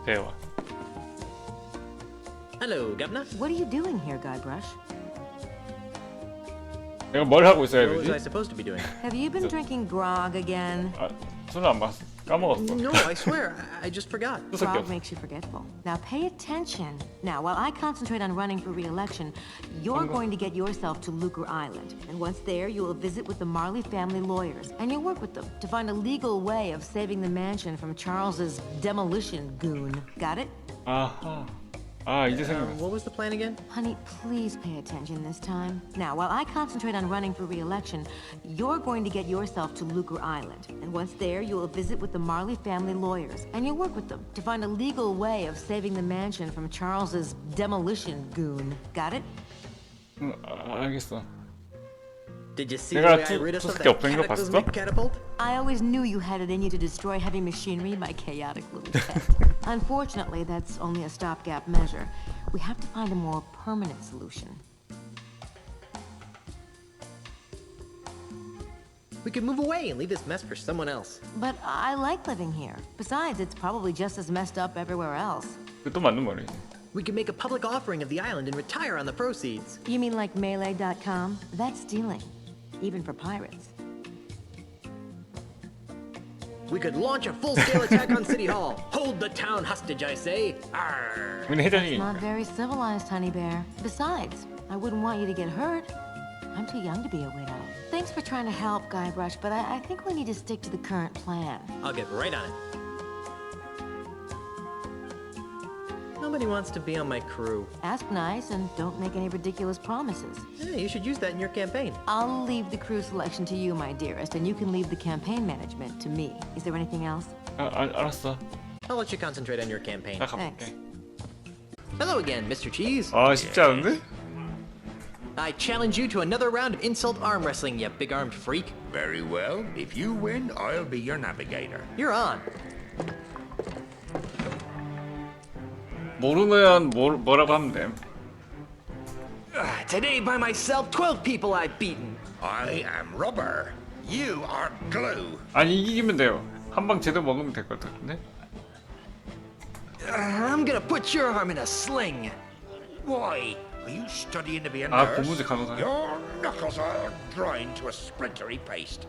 대화. Hello, Governor. What are you doing here, Guybrush? 내가 뭘 하고 있어야 What was I 되지? supposed to be doing? Have you been drinking grog again? 아, 술을 안 마셨어. 까먹었어. No, I swear, I just forgot. 수석이 Grog 없어. makes you forgetful. Now pay attention. Now, while I concentrate on running for re-election, you're going to get yourself to Lucre Island. And once there, you will visit with the Marley family lawyers. And you'll work with them to find a legal way of saving the mansion from Charles's demolition goon. Got it? 아하. 아, 이제 생각났어. What was the plan again? Honey, please pay attention this time. Now, while I concentrate on running for re-election, you're going to get yourself to Lucre Island. And once there, you will visit with the Marley family lawyers. And you'll work with them to find a legal way of saving the mansion from Charles's demolition goon. Got it? 응, 알겠어. Did you see the 내가 way I rid us of 투스키 that 엎드린 거 봤어? cataclysmic catapult? I always knew you had it in you to destroy heavy machinery, my chaotic little pet. Unfortunately, that's only a stopgap measure. We have to find a more permanent solution. We could move away and leave this mess for someone else. But I like living here. Besides, it's probably just as messed up everywhere else. 그것도 맞는 말이지. We could make a public offering of the island and retire on the proceeds. You mean like Melee.com? That's stealing, even for pirates. We could launch a full-scale attack on City Hall. Hold the town hostage, I say. Arr. 우리는 회장이 Not very civilized, honey bear. Besides, I wouldn't want you to get hurt. I'm too young to be a widow. Thanks for trying to help, Guybrush, but I think we need to stick to the current plan. I'll get right on it. Nobody wants to be on my crew. Ask nice and don't make any ridiculous promises. Yeah, you should use that in your campaign. I'll leave the crew selection to you, my dearest, and you can leave the campaign management to me. Is there anything else? 알았어. I'll let you concentrate on your campaign. 나 가볼게. Hello again, Mr. Cheese. 아, 쉽지 않은데? I challenge you to another round of insult arm wrestling, you big-armed freak. Very well. If you win, I'll be your navigator. You're on. 모르면 뭐라고 하면 돼. Today by myself, 12 people I've beaten. I am rubber. You are glue. 아니, 이기면 돼요. 한 방 제대로 먹으면 될 것 같은데? I'm gonna put your arm in a sling. Why? Are you studying to be a 아, nurse? 고무줄 간호사야? Your knuckles are grind to a splintery paste.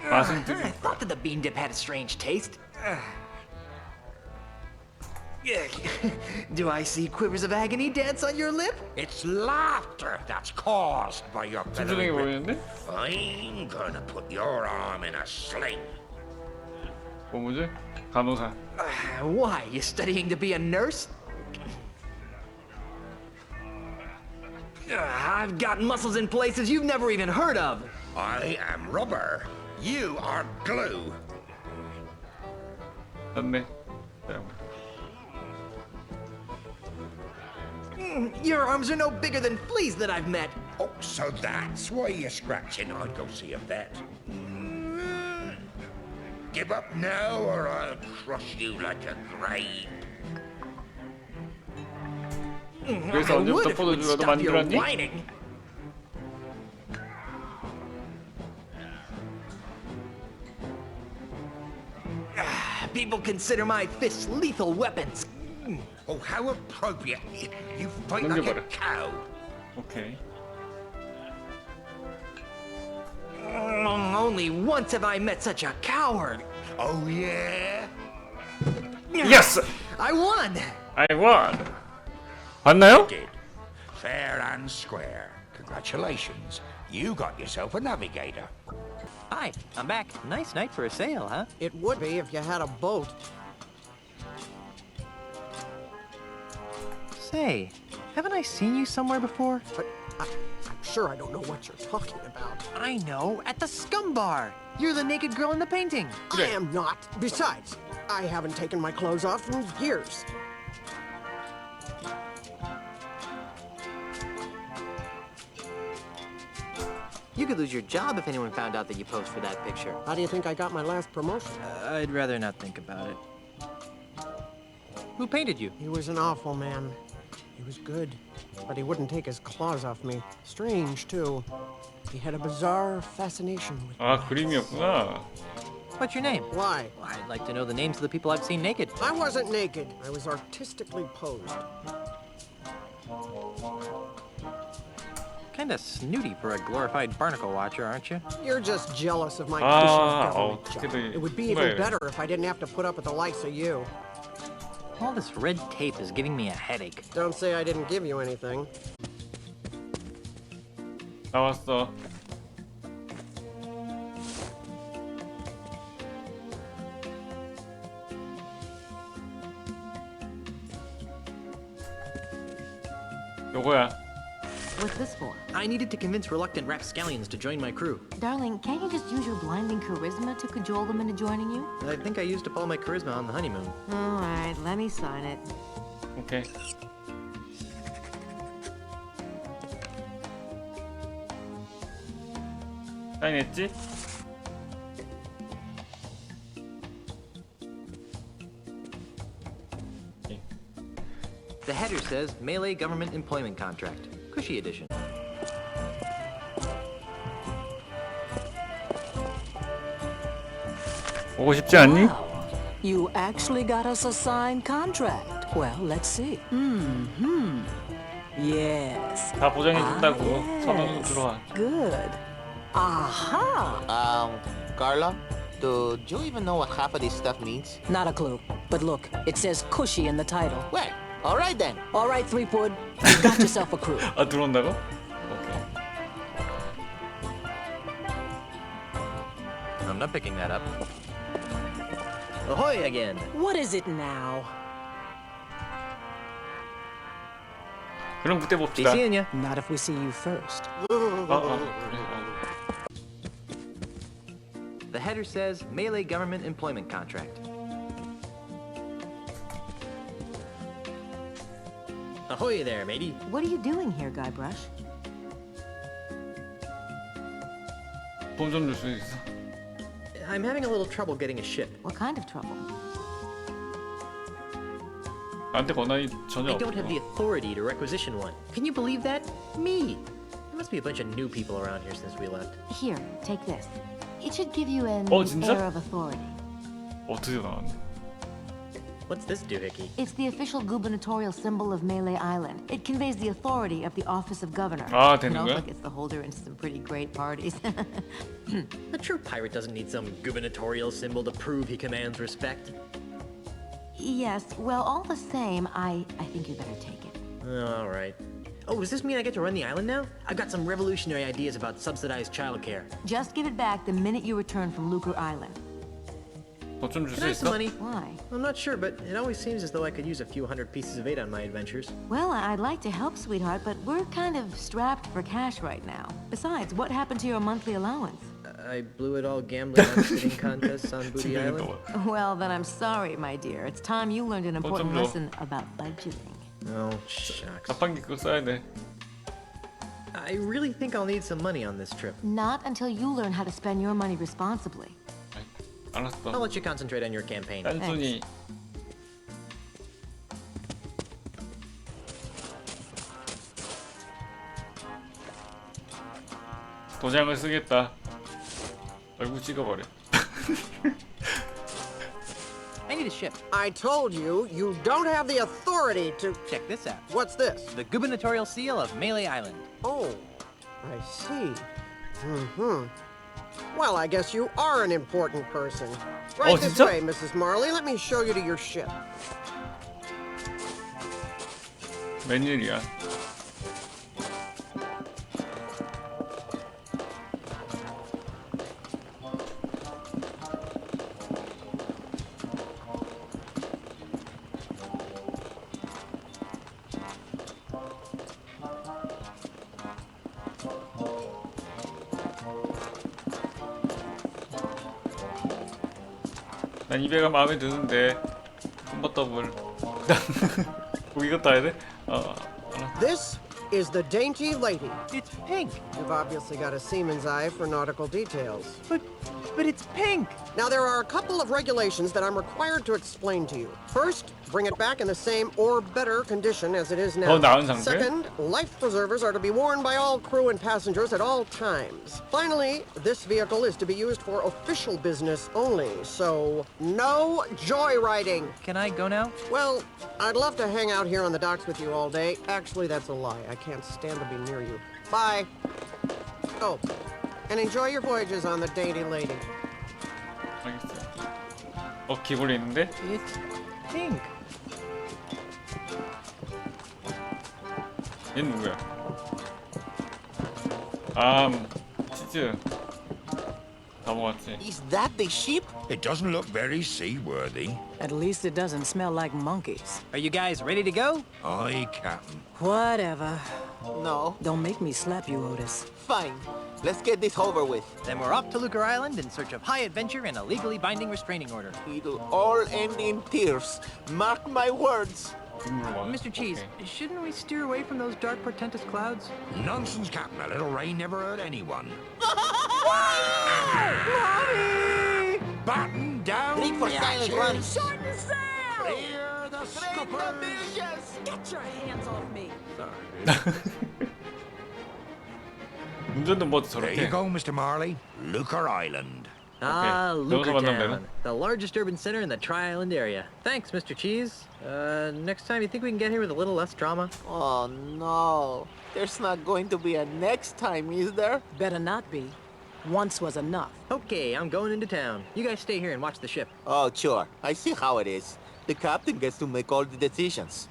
맛은 I 뜨지. thought that the bean dip had a strange taste. Do I see quivers of agony dance on your lip? It's laughter that's caused by your belly 진정해 rip. 보이는데? I'm gonna put your arm in a sling. 고무줄? 간호사. Why? You studying to be a nurse? I've got muscles in places you've never even heard of. I am rubber. You are glue. 맞네. Your arms are no bigger than fleas that I've met. Oh, so that's why you're scratching. I'd go see a vet. Give up now, or I'll crush you like a grape. 그래서 I 언제부터 would if you would 포도주라도 stop your 만들었니? whining. People consider my fists lethal weapons. Oh, how appropriate. You fight like a 넘겨버려. cow. 오케이. Only once have I met such a coward. Oh, yeah? Yes! I won! I won! 봤나요? Did. Fair and square. Congratulations. You got yourself a navigator. Hi, I'm back. Nice night for a sail, huh? It would be if you had a boat. Say, haven't I seen you somewhere before? But I'm sure I don't know what you're talking about. I know, at the Scum Bar. You're the naked girl in the painting. I am not. Besides, I haven't taken my clothes off in years. You could lose your job if anyone found out that you posed for that picture. How do you think I got my last promotion? I'd rather not think about it. Who painted you? He was an awful man. He was good, but he wouldn't take his claws off me. Strange, too. He had a bizarre fascination with 아 그림이었구나. What's your name? Why? I'd like to know the names of the people I've seen naked. I wasn't naked. I was artistically posed. Kinda snooty for a glorified barnacle watcher, aren't you? You're just jealous of my Ah, position of government 어떻게든 job. It would be even 정말. better if I didn't have to put up with the likes of you. All this red tape is giving me a headache. Don't say I didn't give you anything. 나왔어. 요거야. What's this for? I needed to convince reluctant rapscallions to join my crew. Darling, can't you just use your blinding charisma to cajole them into joining you? I think I used up all my charisma on the honeymoon. All right, let me sign it. 오케이. 사인했지? The header says Melee Government Employment Contract. Cushy edition. 오고 싶지 않니? You actually got us a signed contract. Well, let's see. Yes. 다 보장해준다고. yes. 선언 들어와. Good. Aha! Carla, do you even know what half of this stuff means? Not a clue. But look, it says cushy in the title. Well, all right then. All right, Threepwood, you got yourself a crew. 아 들어온다고? 오케이. I'm not picking that up. Ahoy again! What is it now? 그럼 그때 Be 봅시다. seeing ya. Not if we see you first. The header says Melee Government Employment Contract. Ahoy there, matey. What are you doing here, Guybrush? 돈 좀 줄 수 있어? I'm having a little trouble getting a ship. What kind of trouble? 나한테 권한이 전혀 I don't have the 없어. authority to requisition one. Can you believe that? Me! There must be a bunch of new people around here since we left. Here, take this. It should give you an Oh, 진짜? air of authority. 어떻게 나왔네? What's this doohickey? It's the official gubernatorial symbol of Melee Island. It conveys the authority of the office of governor. 아, It 되는 also 거야? gets the holder into some pretty great parties. A true pirate doesn't need some gubernatorial symbol to prove he commands respect. Yes, well, all the same, I think you better take it. Alright. Oh, does this mean I get to run the island now? I've got some revolutionary ideas about subsidized childcare. Just give it back the minute you return from Lucre Island. 돈 좀 줄 Can 수 I have some 있어? money? Why? I'm not sure, but it always seems as though I could use a few hundred pieces of 8 on my adventures. Well, I'd like to help, sweetheart, but we're kind of strapped for cash right now. Besides, what happened to your monthly allowance? I blew it all gambling on spitting contests on Booty 지금 Island. 너 Well, then I'm sorry, my dear. It's time you learned an important 줘. lesson about budgeting. Oh, shucks. 자판기 그거 써야 돼. I really think I'll need some money on this trip. Not until you learn how to spend your money responsibly. I'll 알았어. let you concentrate on your campaign. 단순히 도장을 쓰겠다. 얼굴 찍어버려. I need a ship. I told you, you don't have the authority to... Check this out. What's this? The gubernatorial seal of Melee Island. Oh, I see. Well, I guess you are an important person. Right this 진짜? way, Mrs. Marley. Let me show you to your ship. 웬일이야? 난 이 배가 마음에 드는데 콤버더블 이것도 해야 돼? 알았어. This is the Dainty Lady. It's pink. You've obviously got a seaman's eye for nautical details. But it's pink. Now, there are a couple of regulations that I'm required to explain to you. First, bring it back in the same or better condition as it is now. 더 나은 상태? Second, life preservers are to be worn by all crew and passengers at all times. Finally, this vehicle is to be used for official business only, so no joyriding. Can I go now? Well, I'd love to hang out here on the docks with you all day. Actually, that's a lie. I can't stand to be near you. Bye. Oh, and enjoy your voyages on the Dainty Lady. 알겠어요. 귀걸이 있는데? It's pink. 얘는 누구야? 치즈. 다 먹었지. Is that the ship? It doesn't look very seaworthy. At least it doesn't smell like monkeys. Are you guys ready to go? Aye, Captain. Whatever. No. Don't make me slap you, Otis. Fine. Let's get this over with. Then we're off to Lucre Island in search of high adventure and a legally binding restraining order. It'll all end in tears. Mark my words. Mr. Cheese, shouldn't we steer away from those dark, portentous clouds? Nonsense, Captain. A little rain never hurt anyone. Batten down Break for the silent hatches. run. Clear the scuppers. Get your hands off me. 운전도 뭐 There you 저렇게. go, Mr. Marley. Lucre Island. Ah, 여기서 만나면 되나? Lucretown, the largest urban center in the Tri-Island area. Thanks, Mr. Cheese. Next time, you think we can get here with a little less drama? Oh no. There's not going to be a next time, is there? Better not be. Once was enough. Okay, I'm going into town. You guys stay here and watch the ship. Oh, sure. I see how it is. The captain gets to make all the decisions.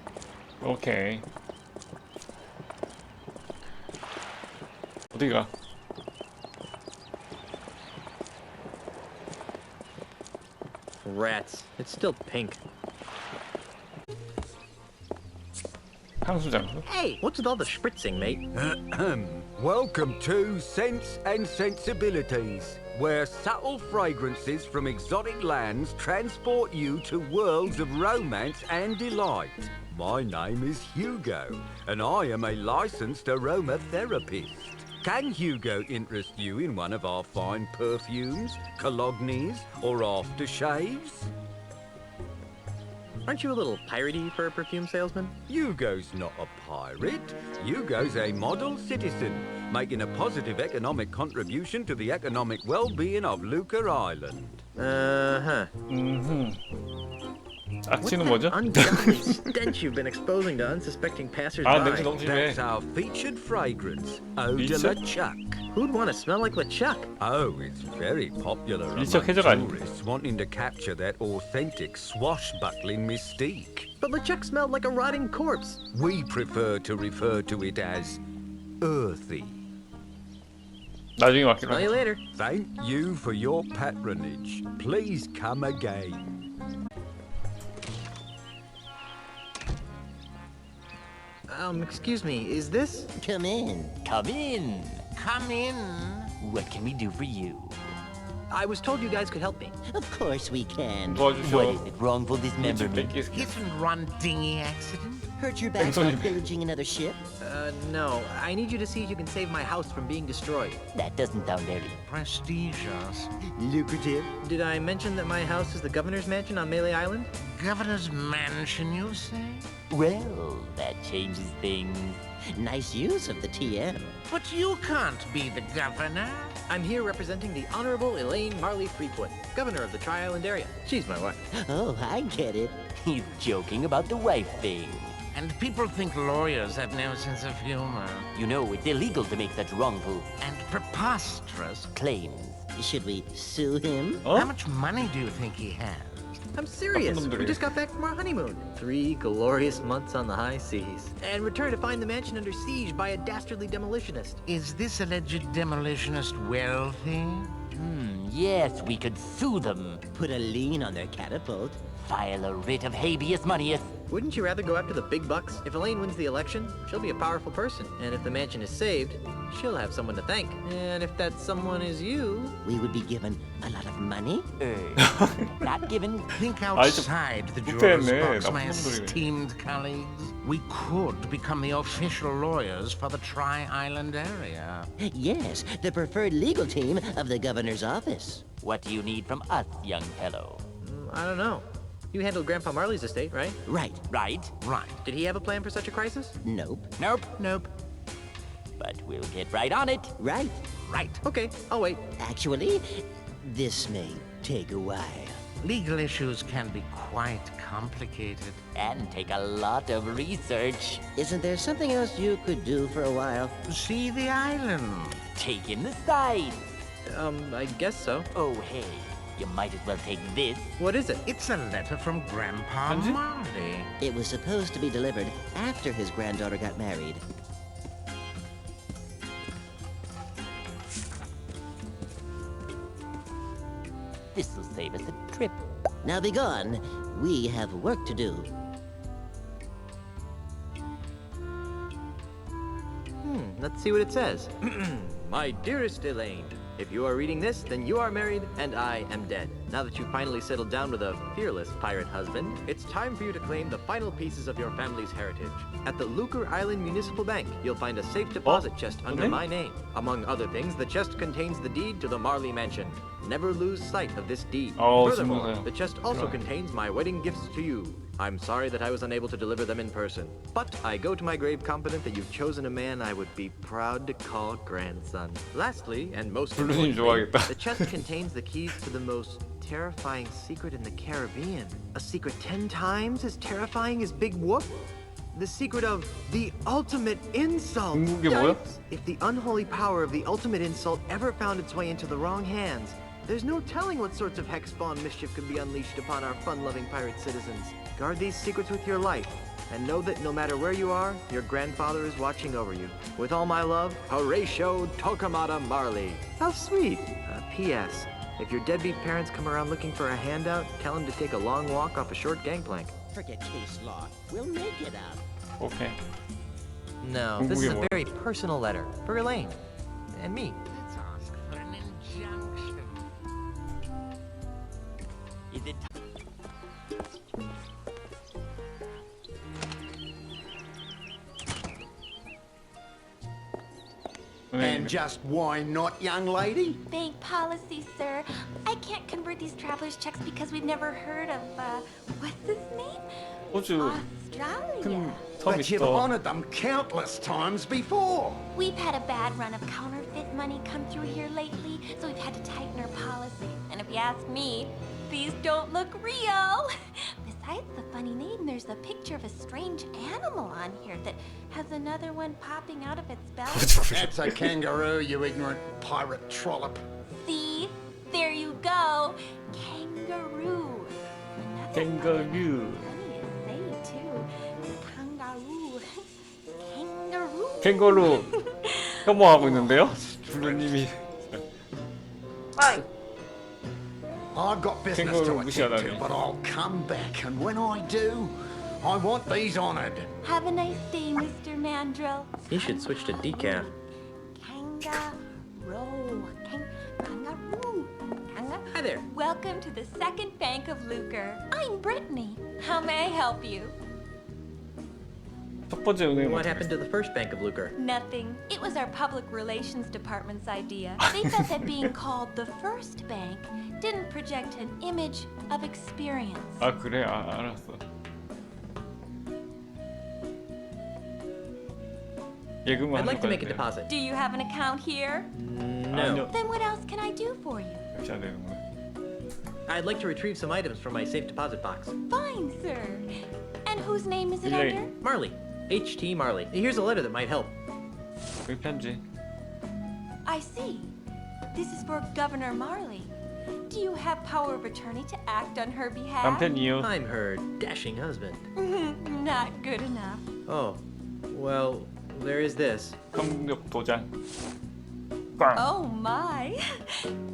오케이. 어디가? Rats. It's still pink. 향수 장수? Hey, what's with all the spritzing, mate? Welcome to Sense and Sensibilities, where subtle fragrances from exotic lands transport you to worlds of romance and delight. My name is Hugo, and I am a licensed aromatherapist. Can Hugo interest you in one of our fine perfumes, colognes, or aftershaves? Aren't you a little piratey for a perfume salesman? Hugo's not a pirate. Hugo's a model citizen, making a positive economic contribution to the economic well-being of Lucre Island. Uh-huh. 악취는 뭐죠? Ungodly stench you've been exposing to unsuspecting passersby. 냄새 너무 심해. That's our featured fragrance, Eau de la Chuck. Who'd want to smell like LeChuck? Oh, it's very popular among 일적 해적 아닙니까? tourists wanting to capture that authentic swashbuckling mystique. But LeChuck smelled like a rotting corpse. We prefer to refer to it as earthy. 나중에 맡기로. Smell you later. Thank you for your patronage. Please come again. Excuse me, is this? Come in. Come in. Come in. What can we do for you? I was told you guys could help me. Of course we can. 도와주셔. What is it? Wrongful 집 dismemberment? 뺏기 Hit and run dinghy accident? Hurt your back 뺑소니. while pillaging another ship? No. I need you to see if you can save my house from being destroyed. That doesn't sound very Prestigious. lucrative. Did I mention that my house is the governor's mansion on Melee Island? Governor's mansion, you say? Well, that changes things. Nice use of the TM. But you can't be the governor. I'm here representing the Honorable Elaine Marley Freepwood, governor of the Tri-Island area. She's my wife. Oh, I get it. He's joking about the wife thing. And people think lawyers have no sense of humor. You know, it's illegal to make such wrongful And preposterous. claims. Should we sue him? How much money do you think he has? I'm serious. 나쁜 We 놈들이. just got back from our honeymoon. 3 glorious months on the high seas. And returned to find the mansion under siege by a dastardly demolitionist. Is this alleged demolitionist wealthy? Yes, we could sue them. Put a lien on their catapult. file a writ of habeas moneyeth. Wouldn't you rather go after the big bucks? If Elaine wins the election, she'll be a powerful person. And if the mansion is saved, she'll have someone to thank. And if that someone is you... We would be given a lot of money? Not given. Think 좀 outside the 부패했네, Jaws box, 나쁜 my 놈들이네. esteemed colleagues. We could become the official lawyers for the Tri-Island area. Yes, the preferred legal team of the governor's office. What do you need from us, young fellow? I don't know. You handled Grandpa Marley's estate, right? Right. Right? Right. Did he have a plan for such a crisis? Nope. Nope. Nope. But we'll get right on it. Right. Right. Okay, I'll wait. Actually, this may take a while. Legal issues can be quite complicated. And take a lot of research. Isn't there something else you could do for a while? See the island. Take in the sights. I guess so. Oh, hey. You might as well take this. What is it? It's a letter from Grandpa 편지? Marley. It was supposed to be delivered after his granddaughter got married. This'll save us a trip. Now be gone. We have work to do. Let's see what it says. My dearest Elaine, if you are reading this, then you are married and I am dead. Now that you've finally settled down with a fearless pirate husband, it's time for you to claim the final pieces of your family's heritage. At the Lucre Island Municipal Bank, you'll find a safe deposit chest under okay. my name. Among other things, the chest contains the deed to the Marley Mansion. Never lose sight of this deed. Oh, Furthermore, 진짜. the chest also 그럼. contains my wedding gifts to you. I'm sorry that I was unable to deliver them in person, but I go to my grave confident that you've chosen a man I would be proud to call grandson. Lastly, and most 블루님 importantly, 좋아하겠다. the chest contains the keys to the most terrifying secret in the Caribbean. A secret 10 times as terrifying as Big Whoop? The secret of the ultimate insult. 중국이 뭐야? Yikes. If the unholy power of the ultimate insult ever found its way into the wrong hands, there's no telling what sorts of hex-spawn mischief could be unleashed upon our fun-loving pirate citizens. Guard these secrets with your life, and know that no matter where you are, your grandfather is watching over you. With all my love, Horatio Tokamata Marley. How sweet. P.S. If your deadbeat parents come around looking for a handout, tell them to take a long walk off a short gangplank. Forget case law. We'll make it out. 오케이. No, this is a 뭐야? very personal letter for Elaine and me. Let's ask for an injunction. Is it And just why not, young lady? Bank policy, sir. I can't convert these traveler's checks because we've never heard of, what's his name? 호주 Australia. 큰 But 섬 you've 있어. honored them countless times before. We've had a bad run of counterfeit money come through here lately, so we've had to tighten our policy. And if you ask me, these don't look real. Besides the funny name, there's a picture of a strange animal on here that has another one popping out of its belly. That's a kangaroo, you ignorant pirate trollop. See? There you go. Kangaroo. Another 캥거루. funny to say, too. Kangaroo. Kangaroo. 캥거루 혐오하고 있는데요? 블루님이 I've got business Kangaroo to attend to, 무시하다니. but I'll come back, and when I do, I want these honored. Have a nice day, Mr. Mandrill. He should switch to decaf. Kangaroo. Kangaroo. Kangaroo. Hi there. Welcome to the Second Bank of Lucre. I'm Brittany. How may I help you? 첫 번째 은행 What happened to the first Bank of Lucre? Nothing. It was our public relations department's idea. They felt that being called the first bank didn't project an image of experience. 아 그래? 아 알았어. 예금을 I'd like to make a 하는 거 deposit. Do you have an account here? No. 아니요. Then what else can I do for you? 이렇게 해야 되는 거야. I'd like to retrieve some items from my safe deposit box. Fine, sir. And whose name is it Elaine. under? Marley. H.T. Marley. Here's a letter that might help. 여기 편지. I see. This is for Governor Marley. Do you have power of attorney to act on her behalf? 남편이요. I'm her dashing husband. Not good enough. Oh, well, there is this. 경력 도장. Oh my.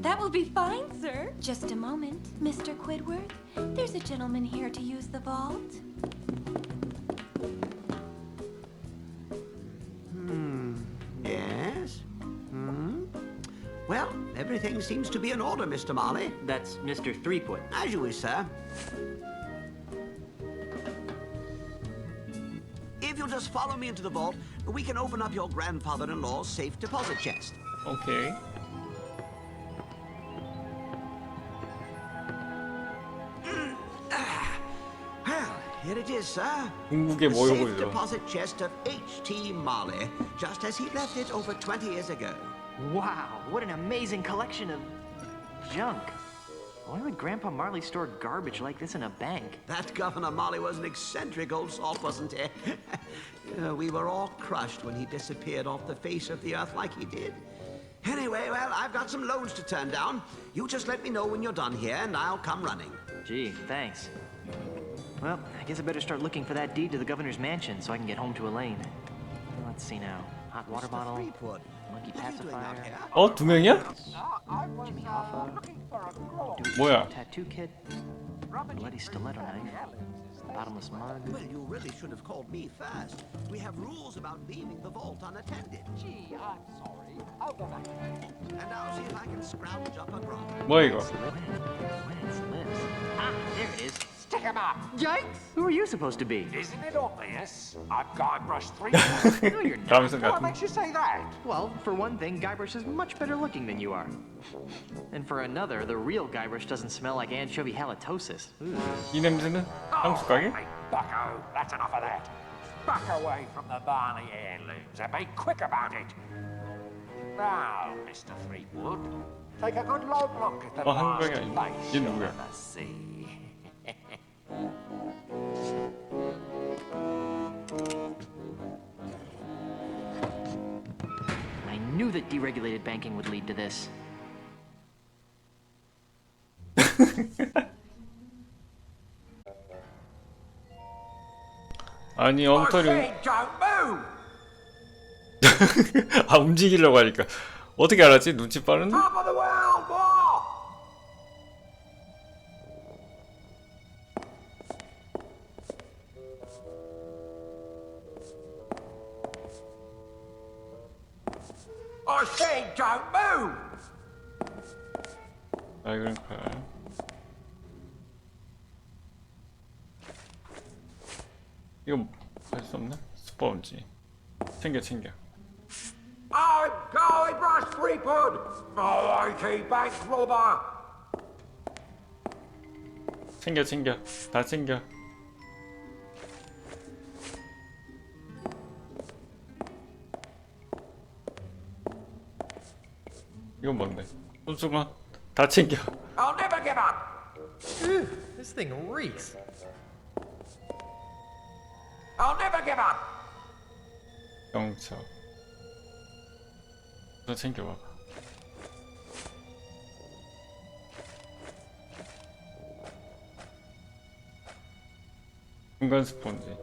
That will be fine, sir. Just a moment, Mr. Quidworth. There's a gentleman here to use the vault. Yes? Well, everything seems to be in order, Mr. Marley. That's Mr. Threepwood. As you wish, sir. If you'll just follow me into the vault, we can open up your grandfather-in-law's safe deposit chest. 오케이. Well, here it is, sir. 궁극의 The safe 모욕이죠. deposit chest of H.T. Marley, just as he left it over 20 years ago. Wow, what an amazing collection of junk. Why would Grandpa Marley store garbage like this in a bank? That Governor Marley was an eccentric old salt, wasn't he? We were all crushed when he disappeared off the face of the earth like he did. Anyway, well, I've got some loans to turn down. You just let me know when you're done here, and I'll come running. Gee, thanks. Well, I guess I better start looking for that deed to the governor's mansion so I can get home to Elaine. Let's see now. Hot water bottle, Threepwood, monkey what are you doing out pacifier, here? 어? 두 명이야? Jimmy Hoffa, 뭐야? tattoo kit, bloody stiletto knife, bottomless mug. Well, you really should have called me first. We have rules about leaving the vault unattended. Gee, I'm sorry. I'll go back. And I'll see if I can scrounge up a grub. 뭐야 이거? When's lips? Ah, there it is. Stick 'em up. Yikes! Who are you supposed to be? Isn't it obvious? I'm Guybrush Threepwood. No, you're not. 감성 What 같은. makes you say that? Well, for one thing, Guybrush is much better looking than you are. And for another, the real Guybrush doesn't smell like anchovy halitosis. Ooh. 이 냄새는 향수 가게? Hey, bucko, that's enough of that. Back away from the Barney heirlooms and be quick about it. Now, Mr. Threepwood, take a good long look at the 한국이 last 아니야. face 얘 you'll 누구야? ever see. I knew that deregulated banking would lead to this. 아니 I 엉터리. said don't move! 아 움직이려고 하니까 어떻게 알았지? 눈치 빠른? Top of the world, boy! I said don't move! 아 그러니까. 이거 할 수 없나? 스포인지. 챙겨. I'm Guybrush Threepwood, mighty bank robber! 챙겨. 다 챙겨. 이건 뭔데? 손수건 다 챙겨. I'll never give up! This thing reeks. I'll never give up! 영차. 너 챙겨봐봐. 중간 스폰지.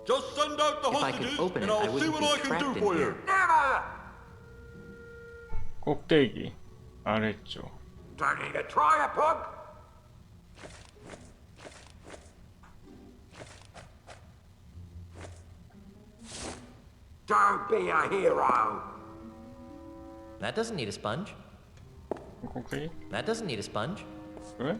Just send out the If I could hostages, open and it, I I'll see wouldn't what be I can trapped do in for here. you. Never! 꼭대기 아래쪽. Don't need to try it, pug! Don't be a hero! That doesn't need a sponge. 꼭대기? That doesn't need a sponge. 그래?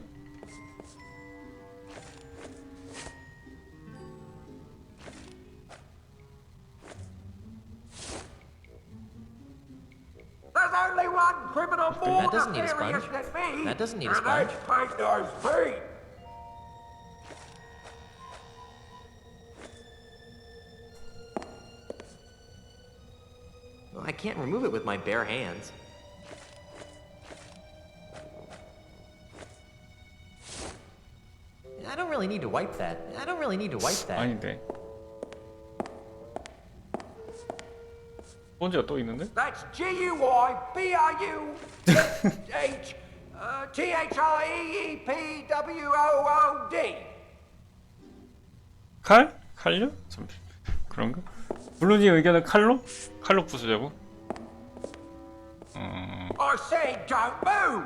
There's only one criminal more That doesn't need a nefarious sponge. than me! That doesn't need a and sponge. that's Pink Nose Pete! Well, I can't remove it with my bare hands. I don't really need to wipe that. 아닌데. 스폰지가 또 있는데? That's G-U-Y-B-R-U-T-H-I-E-E-P-W-O-O-D! 칼? 칼요? 잠시. 그런가? 블루님 의견은 칼로? 칼로 부수자고? I said don't move!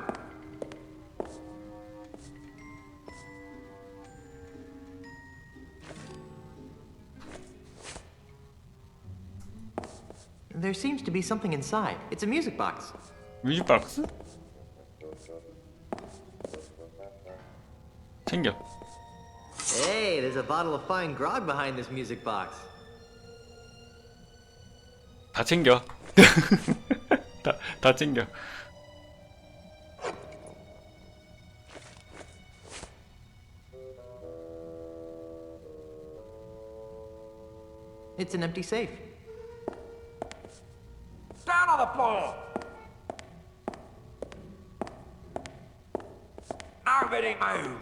There seems to be something inside. It's a music box. 뮤직 박스? 챙겨. Hey, there's a bottle of fine grog behind this music box. 다 챙겨. 다 챙겨. It's an empty safe. Down on the floor! Nobody move!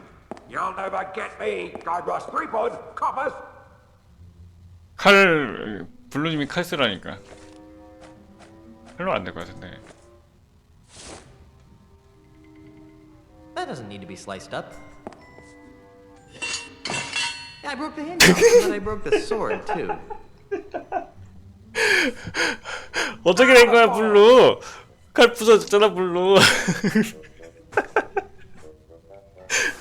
You'll never get me, Guybrush Threepwood, coppers! 칼 블루님이 칼 쓰라니까. 칼로 안 될 것 같은데. That doesn't need to be sliced up. Yeah, I broke the handle, but I broke the sword too. 어떻게 된 거야 블루? 칼 부서졌잖아 블루.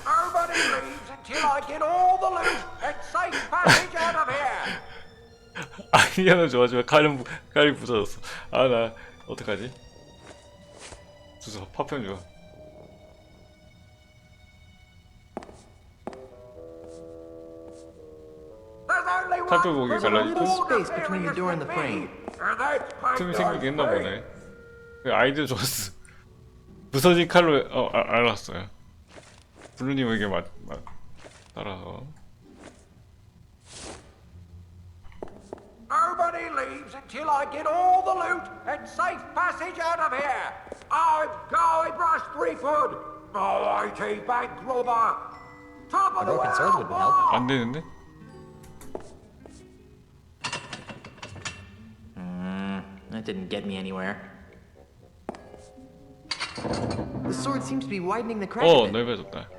Nobody leaves until I get all the loot and safe passage out of here! 아이디어는 좋아지만 칼이 부서졌어. 아 나 어떡하지? 주소 파편 줘. 카드 보기 There's a little 갈라지고 space between the door and the frame. And that's 틈이 생기게 했나 보네. 그 아이디어 좋았어. 부서진 칼로 알았어요. 블루님에게 따라서. Nobody leaves until I get all the loot and safe passage out of here. I'm Guybrush Threepwood, mighty bank robber. Top of the broken swords would help. 안 되는데? That didn't get me anywhere. The sword seems to be widening the crack. a bit. 넓어졌다.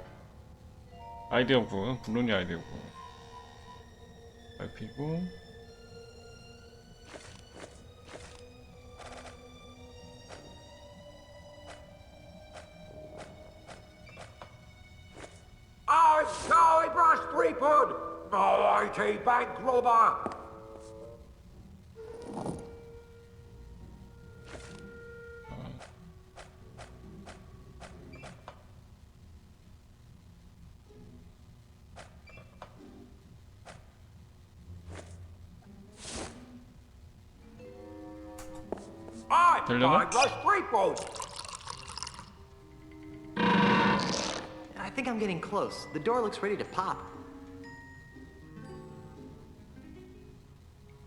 아이디어 부분, 블루님 아이디어 부분. 밟히고. I'm Guybrush Threepwood, mighty bank robber. I'm 되려나? Guybrush Threepwood. I think I'm getting close. The door looks ready to pop.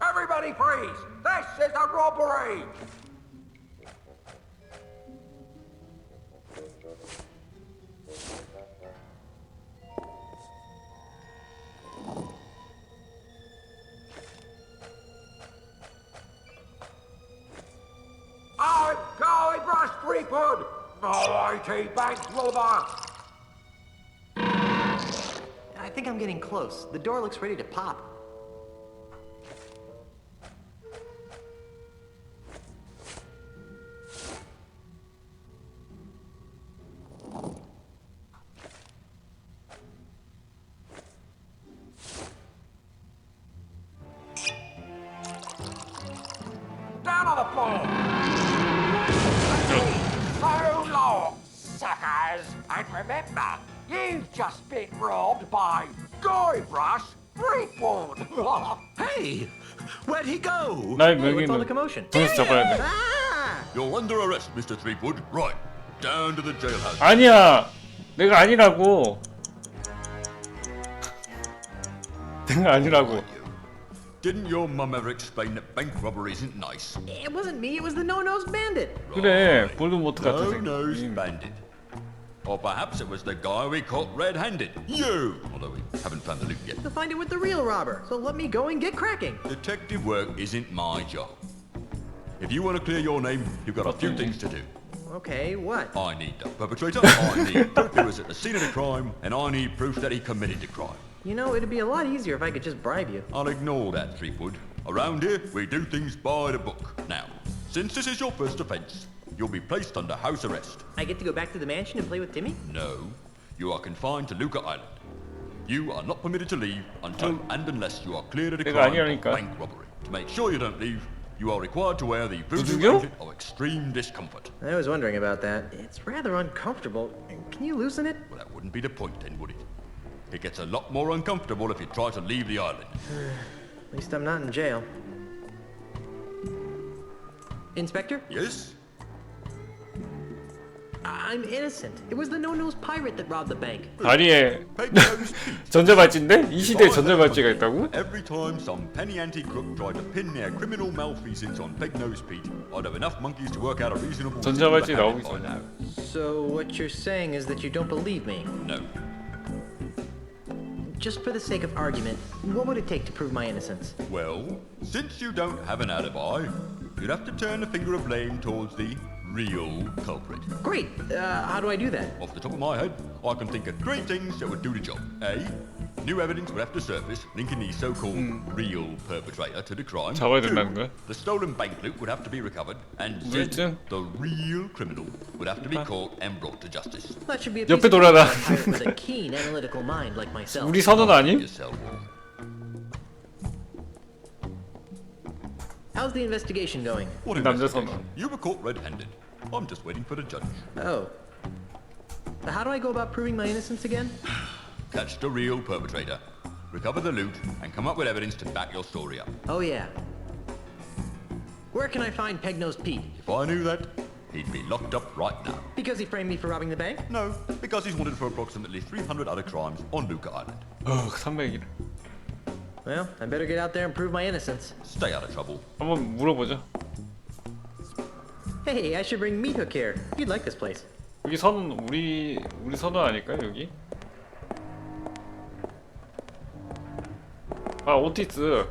Everybody freeze! This is a robbery! I'm Guybrush Threepwood, mighty bank robber. I think I'm getting close. The door looks ready to pop. Down on the floor! So long, suckers! And remember, you've just been robbed by Guybrush Threepwood! Hey, where'd he go? 날 Hey, what's all the 먹이는 commotion? 분수 잡아야 돼. You're under arrest, Mr. Threepwood. Right, down to the jailhouse. 아니야. 내가 아니라고. 내가 아니라고. Didn't your mum ever explain that bank robbery isn't nice? It wasn't me, it was the no-nosed bandit. 그래. 볼드모트 같은 No-nosed 새끼. bandit. Or perhaps it was the guy we caught red-handed. You! Although we haven't found the loot yet. To find it with the real robber. So let me go and get cracking. Detective work isn't my job. If you want to clear your name, you've got a few things to do. Okay, what? I need the perpetrator, I need who was at the scene of the crime, and I need proof that he committed the crime. You know, it'd be a lot easier if I could just bribe you. I'll ignore that, Threepwood. Around here, we do things by the book. Now, since this is your first offense, you'll be placed under house arrest. I get to go back to the mansion and play with Timmy? No, you are confined to Luca Island. You are not permitted to leave until and unless you are cleared of the crime of bank robbery. To make sure you don't leave, you are required to wear the voodoo amulet of extreme discomfort. I was wondering about that. It's rather uncomfortable. Can you loosen it? Well, that wouldn't be the point then, would it? It gets a lot more uncomfortable if you try to leave the island. At least I'm not in jail. Inspector? Yes? I'm innocent. It was the no-nose pirate that robbed the bank. 다리에 전자발찌인데? 이 시대에 전자발찌가 있다고? Every time some penny ante crook tried to pin their criminal malfeasance on Peg-Nosed Pete, I'd have enough monkeys to work out a reasonable 전자발찌 scheme 나오기 by 전에. now. So what you're saying is that you don't believe me? No. Just for the sake of argument, what would it take to prove my innocence? Well, since you don't have an alibi, you'd have to turn the finger of blame towards the real culprit. Great. How do I do that? Off the top of my head, I can think of 3 things that would do the job. A. New evidence would have to surface linking the so-called real perpetrator to the crime. 잡아야 2. 된다는 거야? The stolen bank loot would have to be recovered. And Z. 우울증? The real criminal would have to be caught and brought to justice. That should be a 옆에 piece of 돌아라. a pirate with a keen analytical mind like myself. 우리 선언 아님? Yourself. How's the investigation going? What 남자 investigation? 선언. You were caught red-handed. I'm just waiting for the judge. Oh. How do I go about proving my innocence again? Catch the real perpetrator, recover the loot, and come up with evidence to back your story up. Oh yeah. Where can I find Peg-Nosed Pete? If I knew that, he'd be locked up right now. Because he framed me for robbing the bank? No, because he's wanted for approximately 300 other crimes on Luca Island. 300일. Well, I better get out there and prove my innocence. Stay out of trouble. 한번 물어보자. Hey, I should bring Meat Hook here. You'd like this place. 여기 선은 우리 선은 아닐까요 여기? 아 오티스.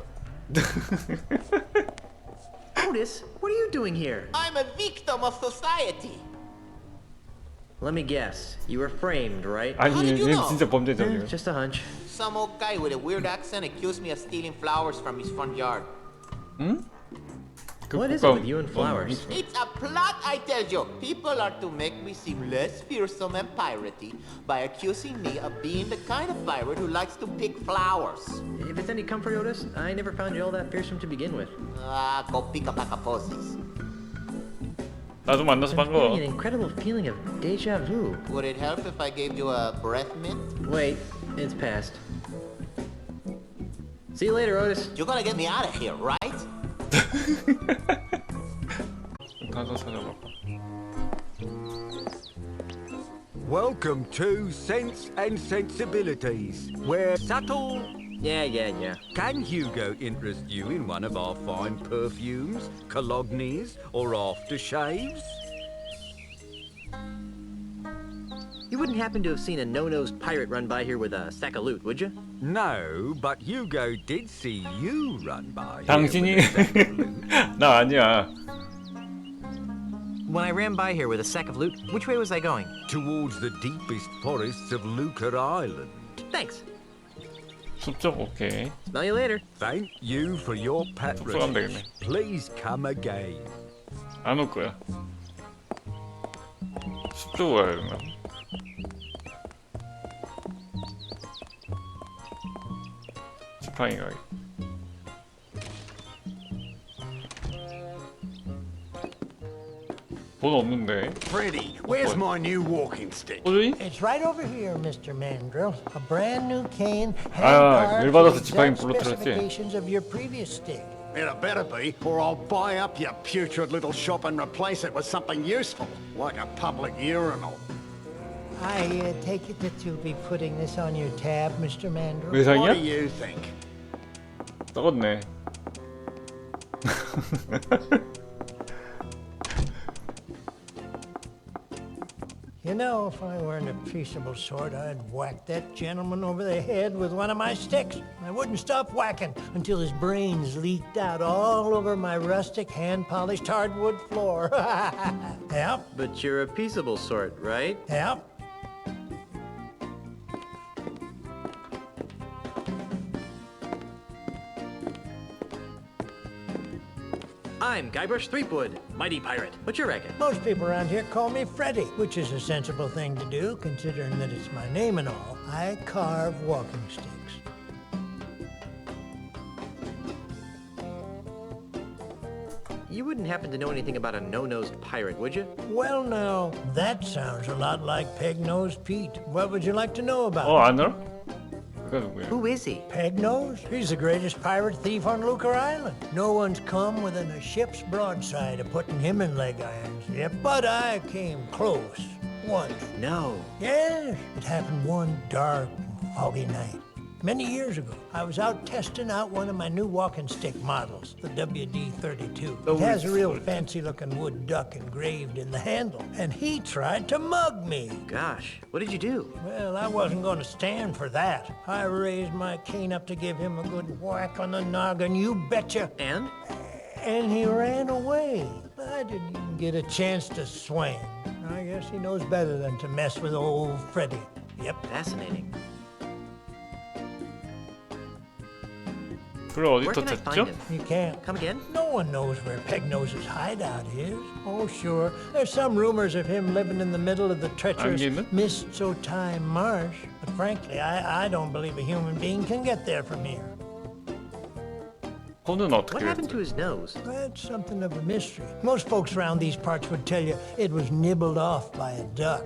Otis, what are you doing here? I'm a victim of society. Let me guess. You were framed, right? 아니 How did you 얘는 know? 진짜 범죄자네요. Just a hunch. Some old guy with a weird accent accused me of stealing flowers from his front yard. 응? What is it with you and flowers? It's a plot, I tell you. People are to make me seem less fearsome and piratey by accusing me of being the kind of pirate who likes to pick flowers. If it's any comfort, Otis, I never found you all that fearsome to begin with. Ah, go pick a pack of pussies. 나도 만나서 I'm getting an 반가워. incredible feeling of deja vu. Would it help if I gave you a breath mint? Wait, it's past. See you later, Otis. You're gonna get me out of here, right? 가서 찾아봐. Welcome to Sense and Sensibilities, where subtle... Yeah. Can Hugo interest you in one of our fine perfumes, colognes, or aftershaves? You wouldn't happen to have seen a no-nosed pirate run by here with a sack of loot, would you? No, but Hugo did see you run by here 당신이 with a sack of loot. 나 아니야. When I ran by here with a sack of loot, which way was I going? Towards the deepest forests of Luca Island. Thanks. 숲쪽 오케이. Smell you later. Thank you for your 숲쪽 가면 patronage. 되겠네. Please come again. 안 올 거야. 숲쪽 가야 되나? 지팡이 가기. 돈 없는데. Freddy, where's my new walking stick? 호주이? It's right over here, Mr. Mandrill. A brand new cane, 아, hand-carved 열 받아서 to the 지팡이 exact 부러뜨렸지? specifications of your previous stick. It better be, or I'll buy up your putrid little shop and replace it with something useful, like a public urinal. I take it that you'll be putting this on your tab, Mr. Mandrill. What do 외상이야? you think? 썩었네. You know, if I weren't a peaceable sort, I'd whack that gentleman over the head with one of my sticks. I wouldn't stop whacking until his brains leaked out all over my rustic, hand-polished hardwood floor. Yep, But you're a peaceable sort, right? yep. I'm Guybrush Threepwood, mighty pirate. What's your racket? Most people around here call me Freddy, which is a sensible thing to do, considering that it's my name and all. I carve walking sticks. You wouldn't happen to know anything about a no-nosed pirate, would you? Well, now, that sounds a lot like Peg-Nosed Pete. What would you like to know about 안 알아? 그가 누구야? Who is he? Peg-Nose? He's the greatest pirate thief on Lucre Island. No one's come within a ship's broadside of putting him in leg irons. Yep, but I came close. Once. No. Yes, it happened one dark and foggy night. Many years ago, I was out testing out one of my new walking stick models, the WD-32. It has a real fancy-looking wood duck engraved in the handle, and he tried to mug me. Gosh, what did you do? Well, I wasn't going to stand for that. I raised my cane up to give him a good whack on the noggin, you betcha. And? And he ran away. I didn't even get a chance to swing. I guess he knows better than to mess with old Freddy. Yep. Fascinating. 그걸 Where 어디서 can I 쳤죠? find him? You can't. Come again? No one knows where Peg-Nose's hideout is. Oh, sure. There's some rumors of him living in the middle of the treacherous 안개는? Mist-So-Time Marsh. But frankly, I don't believe a human being can get there from here. 코는 어떻게 What happened 됐어? to his nose? That's something of a mystery. Most folks around these parts would tell you it was nibbled off by a duck.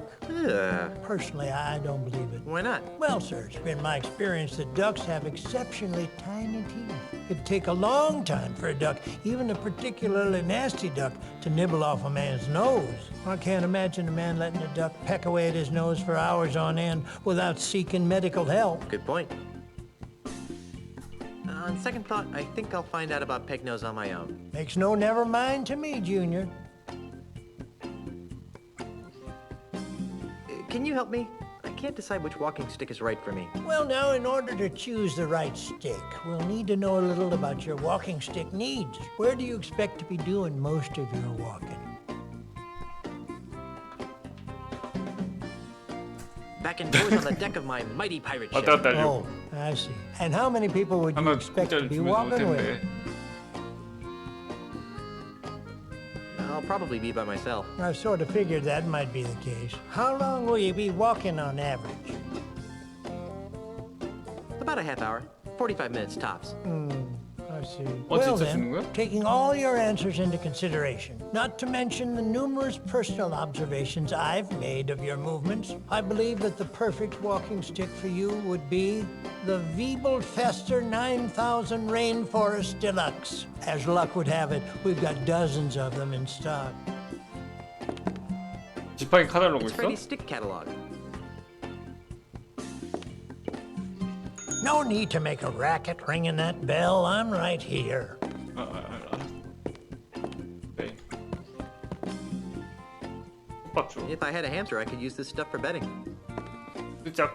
Personally, I don't believe it. Why not? Well, sir, it's been my experience that ducks have exceptionally tiny teeth. It'd take a long time for a duck, even a particularly nasty duck, to nibble off a man's nose. I can't imagine a man letting a duck peck away at his nose for hours on end without seeking medical help. Good point. On second thought, I think I'll find out about Peg-Nose on my own. Makes no never mind to me, Junior. Can you help me? I can't decide which walking stick is right for me. Well, now, in order to choose the right stick, we'll need to know a little about your walking stick needs. Where do you expect to be doing most of your walking? Back indoors on the deck of my mighty pirate ship. 왔다 갔다 하려고. Oh, I see. And how many people would you 아마 expect to 공짜를 be 주면 올 walking with? 텐데. I'll probably be by myself. I sort of figured that might be the case. How long will you be walking on average? About a half hour. 45 minutes tops. I see. Oh, Well 진짜 주는 then, 거야? taking all your answers into consideration, not to mention the numerous personal observations I've made of your movements, I believe that the perfect walking stick for you would be the Wiebelfester 9000 Rainforest Deluxe. As luck would have it, we've got dozens of them in stock. 지팡이 카달로그 It's 있어? Freddy's stick catalog. No need to make a racket ringing that bell. I'm right here. 네. 맞죠? If I had a hamster, I could use this stuff for bedding. 진짜.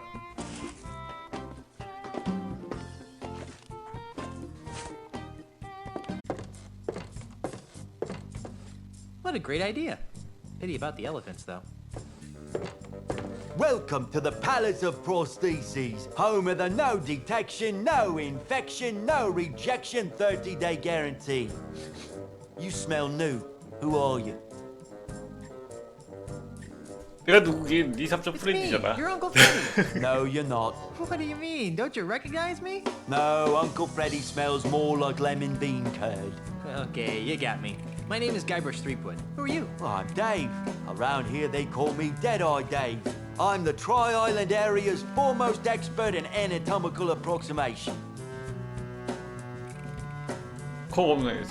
What a great idea. Pity about the elephants, though. Welcome to the Palace of Prostheses, home of the no detection, no infection, no rejection 30-day guarantee. You smell new. Who are you? 내가 누구긴 네 삼촌 프렌드잖아. You're Uncle Freddy. No, you're not. What do you mean? Don't you recognize me? No, Uncle Freddy smells more like lemon bean curd. Okay, you got me. My name is Guybrush Threepwood. Who are you? I'm Dave. Around here they call me Deadeye Dave. I'm the Tri-Island area's foremost expert in anatomical approximation. 코 없네.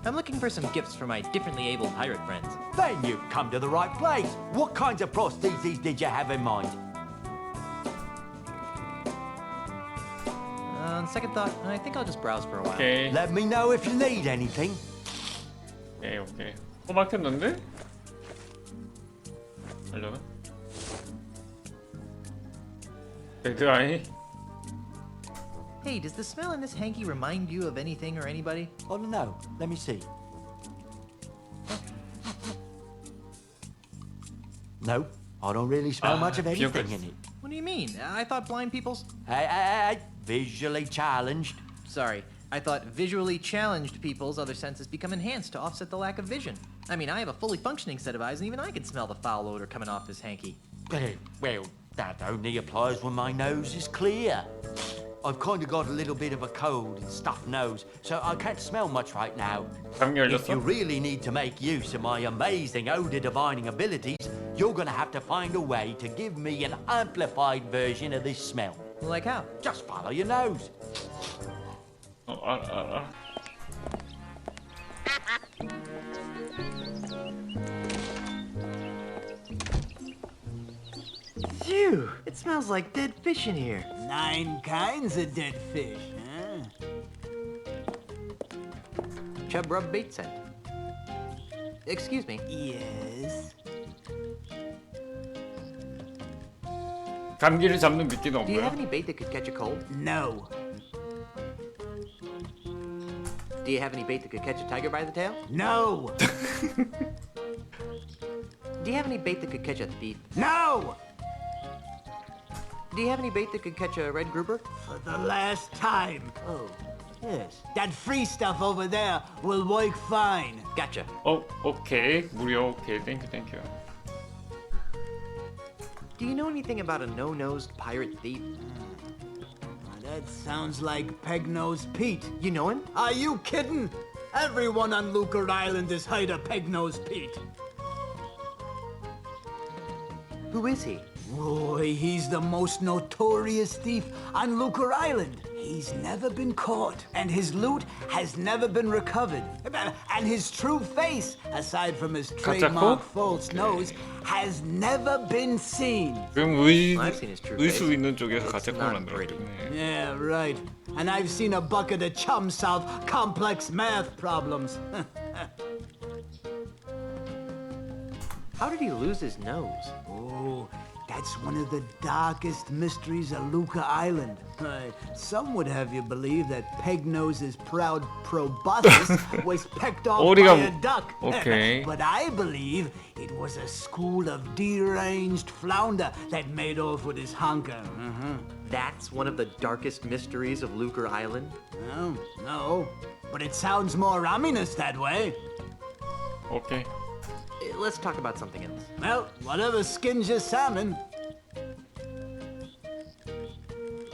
I'm looking for some gifts for my differently abled pirate friends. Then you've come to the right place. What kinds of prostheses did you have in mind? On second thought, I think I'll just browse for a while. 오케이. Let me know if you need anything. 오케이 오케이. 코 막혔는데? 하려나? 데드 아이? Hey, does the smell in this hanky remind you of anything or anybody? I don't know. Let me see. No, I don't really smell much of anything in it. What do you mean? I thought blind people's... Hey, visually challenged. Sorry, I thought visually challenged people's other senses become enhanced to offset the lack of vision. I mean, I have a fully functioning set of eyes, and even I can smell the foul odor coming off this hanky. Well, that only applies when my nose is clear. I've kind of got a little bit of a cold and stuffed nose, so I can't smell much right now. If you really need to make use of my amazing odor divining abilities, you're gonna have to find a way to give me an amplified version of this smell. Like how? Just follow your nose. Phew! It smells like dead fish in here. 9 kinds of dead fish, huh? Chub rub bait scent. Excuse me. Yes? 감기를 잡는 미끼는 Do you have 없나요? any bait that could catch a cold? No. Do you have any bait that could catch a tiger by the tail? No! Do you have any bait that could catch a thief? No! Do you have any bait that could catch a red grouper? For the last time. Oh, yes. That free stuff over there will work fine. Gotcha. 오케이. 무료 오케이. 땡큐. Do you know anything about a no-nosed pirate thief? That sounds like Peg-Nosed Pete. You know him? Are you kidding? Everyone on Lucre Island has heard of Peg-Nosed Pete. Who is he? Boy, he's the most notorious thief on Lucre Island. He's never been caught, and his loot has never been recovered. And his true face, aside from his trademark false nose, has never been seen. 그럼 의수 있는 쪽에서 가짜콩 만들었겠네. Yeah, right. And I've seen a bucket of chum solve complex math problems. How did he lose his nose? Oh, that's one of the darkest mysteries of Lucre Island. Some would have you believe that Pegnose's proud proboscis was pecked off by a duck. Okay. But I believe it was a school of deranged flounder that made off with his honker. That's one of the darkest mysteries of Lucre Island? No, but it sounds more ominous that way. Okay. Let's talk about something else. Well, whatever skins your salmon.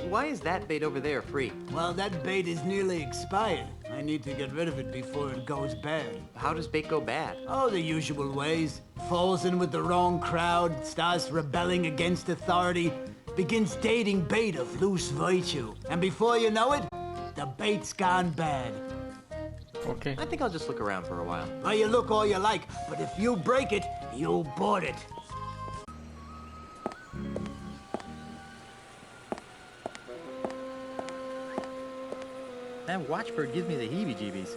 Why is that bait over there free? Well, that bait is nearly expired. I need to get rid of it before it goes bad. How does bait go bad? Oh, the usual ways. Falls in with the wrong crowd, starts rebelling against authority, begins dating bait of loose virtue. And before you know it, the bait's gone bad. Okay. I think I'll just look around for a while. Well, you look all you like, but if you break it, you'll board it. That watchbird gives me the heebie-jeebies.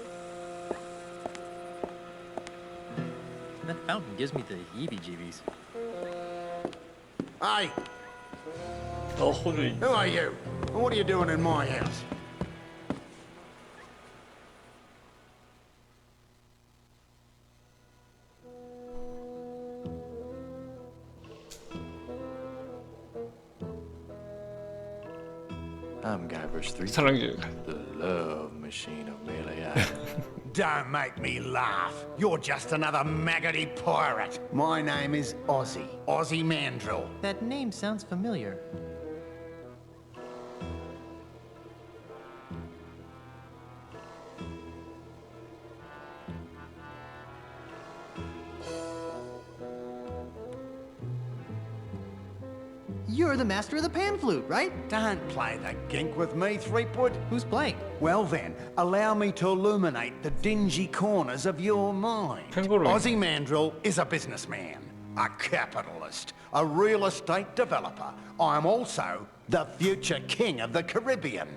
And that fountain gives me the heebie-jeebies. Hey, 호주인. who are you? And what are you doing in my house? I'm Guybrush Threepwood, 사랑제. the love machine of Melee Island. Don't make me laugh. You're just another maggoty pirate. My name is Ozzy. Ozzy Mandrill. That name sounds familiar. You're the master of the pan flute, right? Don't play the gink with me, Threepwood. Who's playing? Well then, allow me to illuminate the dingy corners of your mind. Kangaroo. Ozzy Mandrill is a businessman, a capitalist, a real estate developer. I'm also the future king of the Caribbean.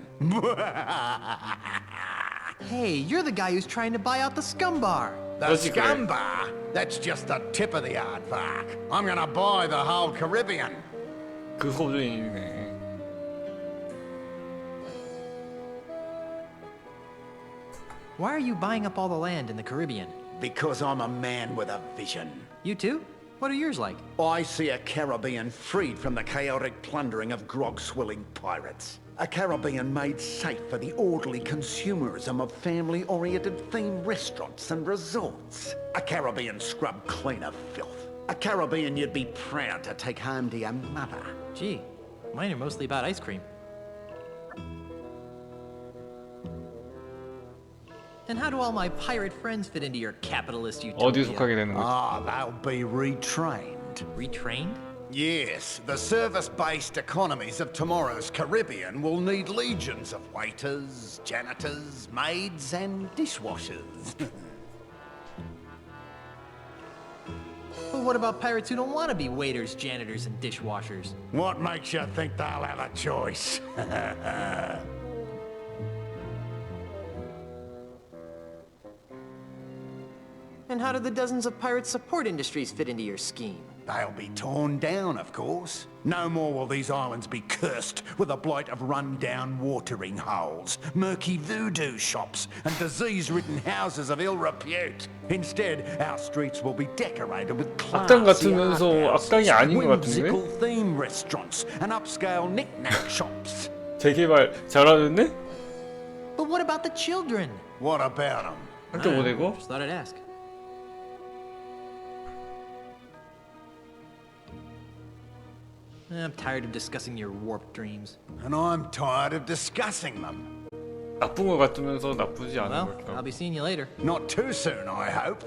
Hey, you're the guy who's trying to buy out the scum bar. The scum bar? That's just the tip of the aardvark. I'm gonna buy the whole Caribbean. 그 호주인이네. Why are you buying up all the land in the Caribbean? Because I'm a man with a vision. You too? What are yours like? I see a Caribbean freed from the chaotic plundering of grog-swilling pirates. A Caribbean made safe for the orderly consumerism of family-oriented themed restaurants and resorts. A Caribbean scrubbed clean of filth. A Caribbean you'd be proud to take home to your mother. Gee, mine are mostly about ice cream. Then how do all my pirate friends fit into your capitalist utopia? 어디에 속하게 되는 거지? Ah, they'll be retrained. Retrained? Yes, the service-based economies of tomorrow's Caribbean will need legions of waiters, janitors, maids, and dishwashers. But what about pirates who don't want to be waiters, janitors, and dishwashers? What makes you think they'll have a choice? And how do the dozens of pirate support industries fit into your scheme? They'll be torn down, of course. No more will these islands be cursed with a blight of run-down watering holes, murky voodoo shops, and disease-ridden houses of ill repute. Instead, our streets will be decorated with 악당 classy 같으면서 art 악당이 houses, 아닌 것 같은데? whimsical theme restaurants, and upscale knick-knack shops. 재개발 잘하는데? But what about the children? What about them? 학교 보내고? Just thought I'd ask. I'm tired of discussing your warped dreams. And I'm tired of discussing them. 나쁜 것 같으면서 나쁘지 않은 Well, 것 같기도 I'll 하고. be seeing you later. Not too soon, I hope.